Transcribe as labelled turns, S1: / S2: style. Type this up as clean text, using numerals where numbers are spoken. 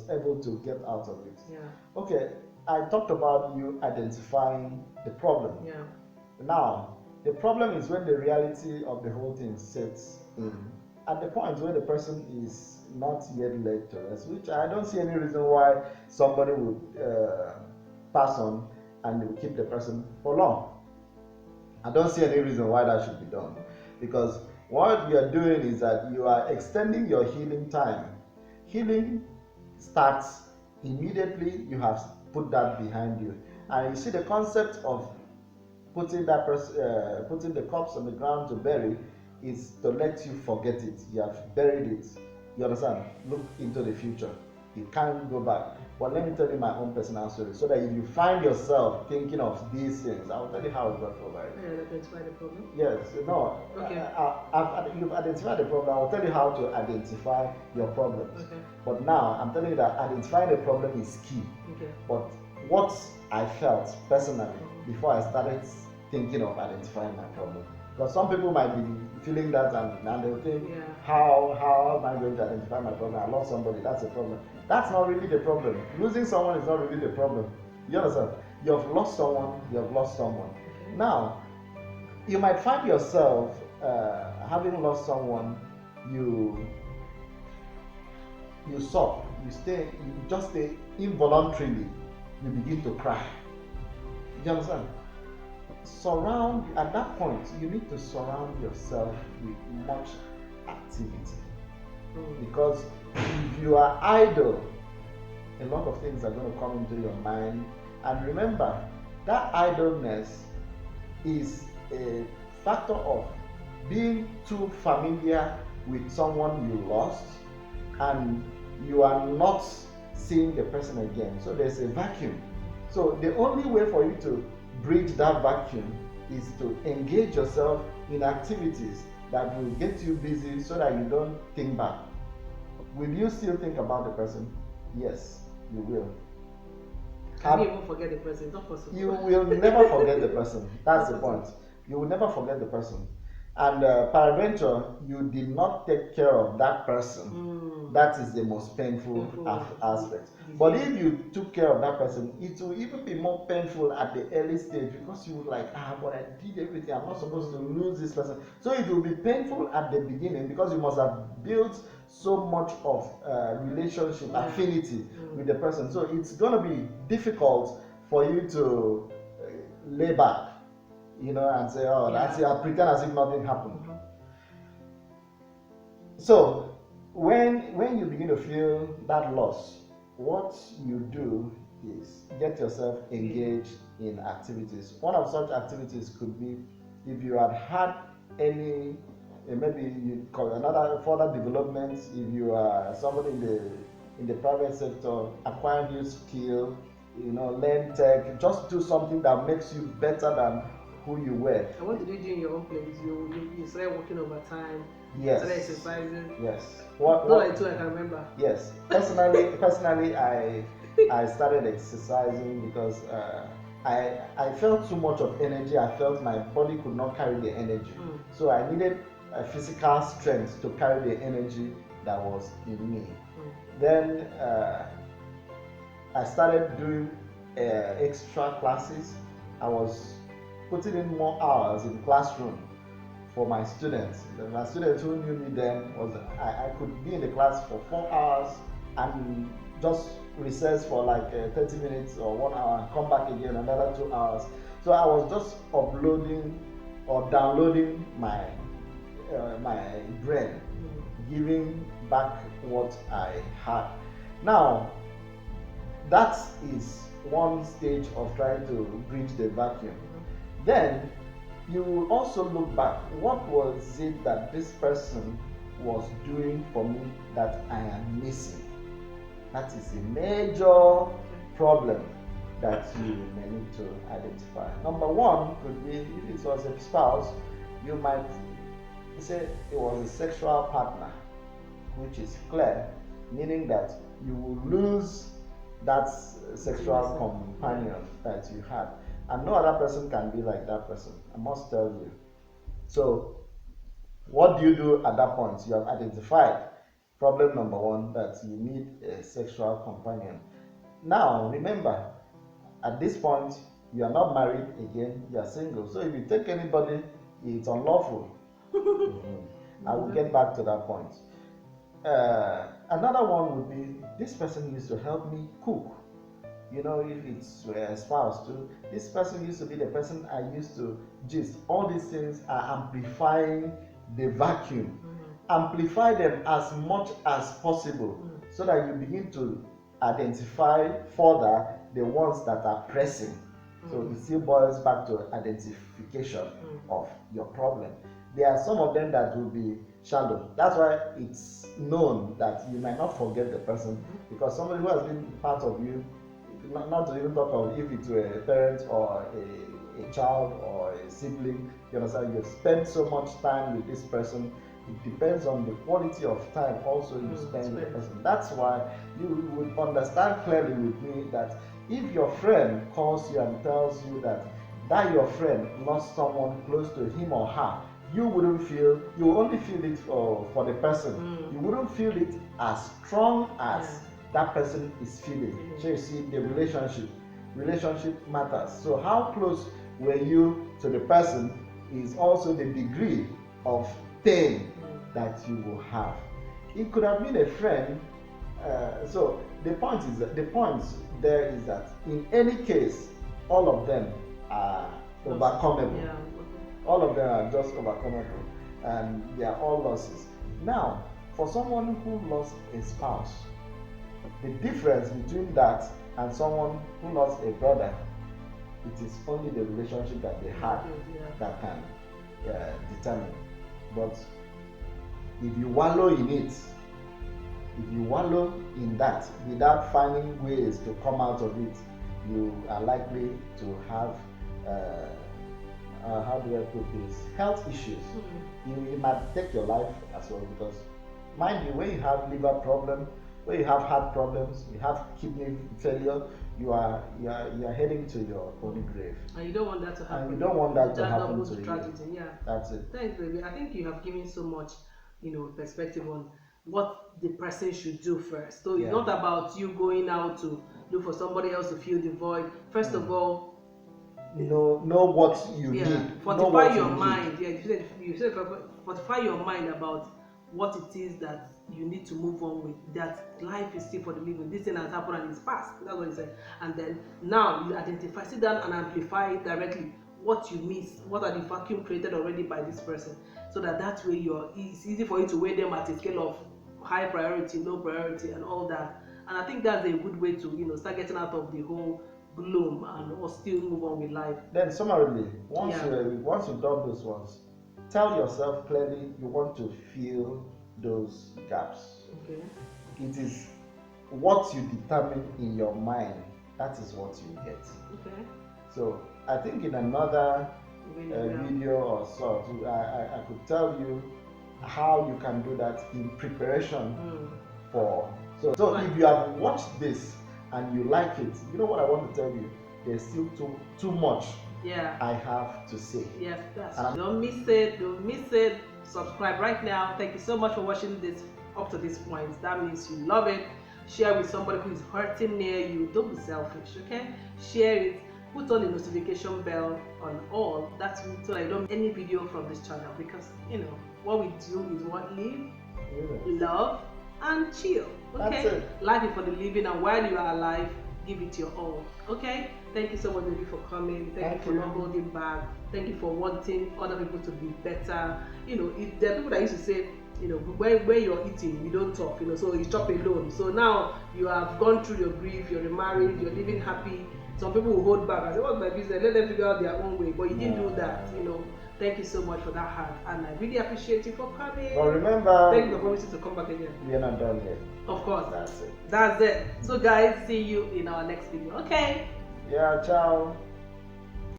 S1: was able to get out of it.
S2: Yeah.
S1: Okay, I talked about you identifying the problem.
S2: Yeah.
S1: Now, the problem is when the reality of the whole thing sets in. At the point where the person is not yet led to rest, which I don't see any reason why somebody would pass on and will keep the person for long. I don't see any reason why that should be done, because what you are doing is that you are extending your healing time. Healing starts immediately you have put that behind you, and you see the concept of putting putting the corpse on the ground to bury is to let you forget it. You have buried it. You understand? Look into the future. You can't go back. But let me tell you my own personal story, so that if you find yourself thinking of these things, I'll tell you how it got over it.
S2: Identify the problem.
S1: Yes, no.
S2: Okay.
S1: You've identified the problem. I'll tell you how to identify your problems.
S2: Okay.
S1: But now I'm telling you that identifying the problem is key.
S2: Okay.
S1: But what I felt personally before I started thinking of identifying my problem, because some people might be feeling that and they'll think,
S2: Yeah.
S1: how am I going to identify my problem? I lost somebody, that's a problem. That's not really the problem. Losing someone is not really the problem. You understand? You have lost someone, you have lost someone.
S2: Okay.
S1: Now, you might find yourself having lost someone, you sob, you just stay involuntarily, you begin to cry. You understand? At that point, you need to surround yourself with much activity. Because if you are idle, a lot of things are going to come into your mind. And remember, that idleness is a factor of being too familiar with someone you lost, and you are not seeing the person again. So there's a vacuum. So the only way for you to bridge that vacuum is to engage yourself in activities that will get you busy, so that you don't think back. Will you still think about the person? Yes, you will.
S2: Can you even forget the person? It's not possible.
S1: You will never forget the person. That's the point. You will never forget the person. And peradventure, you did not take care of that person. That is the most painful aspect. But if you took care of that person, it will even be more painful at the early stage, because you will like, but I did everything. I'm not supposed to lose this person. So it will be painful at the beginning, because you must have built so much of relationship affinity with the person. So it's going to be difficult for you to lay back, and say, that's it, I'll pretend as if nothing happened. So when you begin to feel that loss, what you do is get yourself engaged in activities. One of such activities could be, if you had any, maybe you call another further developments. If you are somebody in the private sector, acquire new skill, learn tech, just do something that makes you better than who you were.
S2: And what did you do in your own place? You started working overtime.
S1: Yes.
S2: Started exercising.
S1: Yes.
S2: What I can remember.
S1: Yes. Personally, I started exercising because I felt too much of energy. I felt my body could not carry the energy. So I needed a physical strength to carry the energy that was in me. Then I started doing extra classes. I was putting in more hours in the classroom for my students. My students who knew me then was I could be in the class for 4 hours and just recess for like 30 minutes or 1 hour and come back again another 2 hours. So I was just uploading or downloading my brain, giving back what I had. Now, that is one stage of trying to bridge the vacuum. Then you will also look back. What was it that this person was doing for me that I am missing? That is a major problem that you may need to identify. Number one could be, if it was a spouse, you might say it was a sexual partner, which is clear, meaning that you will lose that sexual companion that you had. And no other person can be like that person, I must tell you. So, what do you do at that point? You have identified Problem number one, that you need a sexual companion. Now, remember, at this point, you are not married again, you are single. So if you take anybody, it's unlawful. I will get back to that point. Another one would be, this person used to help me cook. You know, if it's a spouse too, this person used to be the person I used to gist. All these things are amplifying the vacuum. Amplify them as much as possible so that you begin to identify further the ones that are pressing. So it still boils back to identification of your problem. There are some of them that will be shallow. That's why it's known that you might not forget the person, because somebody who has been part of you, not to even talk of if it's a parent or a child or a sibling, you understand, you spend so much time with this person. It depends on the quality of time also you spend with the person. That's why you would understand clearly with me that if your friend calls you and tells you that your friend lost someone close to him or her, you wouldn't feel, you will only feel it for the person. You wouldn't feel it as strong as that person is feeling. So you see, the relationship matters. So how close were you to the person is also the degree of pain that you will have. It could have been a friend. So the point there is that in any case, all of them are overcomable. All of them are just overcomable, and they are all losses. Now, for someone who lost a spouse, the difference between that and someone who lost a brother, it is only the relationship that they had that can determine. But if you wallow in it, if you wallow in that without finding ways to come out of it, you are likely to have how do I put this, health issues. It might take your life as well, because mind you, when you have liver problem, when you have heart problems, you have kidney failure, you are heading to your own grave.
S2: And you don't want that to happen.
S1: And you don't want that to happen to
S2: tragedy.
S1: you.
S2: Yeah.
S1: That's it.
S2: Thanks, baby. I think you have given so much, perspective on what the person should do first. So it's not about you going out to look for somebody else to fill the void. First of all,
S1: know what you need.
S2: Fortify your mind. Yeah, you said fortify your mind about what it is that you need to move on with. That life is still for the living. This thing has happened and it's past. That's what he said. And then now you identify, sit down and amplify directly what you miss, what are the vacuum created already by this person, so that way it's easy for you to weigh them at a scale of high priority, low priority, and all that. And I think that's a good way to start getting out of the whole gloom and still move on with life.
S1: Then summarily, once you've done those ones, tell yourself clearly you want to fill those gaps.
S2: Okay.
S1: It is what you determine in your mind, that is what you get.
S2: Okay.
S1: So I think in another video or so, I could tell you how you can do that in preparation for. So if you have watched this and you like it, you know what I want to tell you, there's still too much I have to say.
S2: Yes, don't miss it. Subscribe right now. Thank you so much for watching this up to this point. That means you love it. Share with somebody who is hurting near you. Don't be selfish, okay? Share it. Put on the notification bell on all. That's so I don't miss any video from this channel, because what we do is live, love, and chill. Okay?
S1: That's it.
S2: Life is for the living, and while you are alive, give it your all. Okay? Thank you so much, baby, for coming. Thank you for not holding back. Thank you for wanting other people to be better. There are people that used to say, when you're eating, you don't talk, so you chop alone. So now you have gone through your grief, you're remarried, you're living happy. Some people will hold back and say, what's my business? Let them figure out their own way. But you didn't do that, Thank you so much for that heart, and I really appreciate you for coming.
S1: But remember,
S2: thank you for promising to come back again.
S1: We are not done yet.
S2: Of course.
S1: That's it.
S2: That's it. So guys, see you in our next video. Okay?
S1: Yeah, ciao.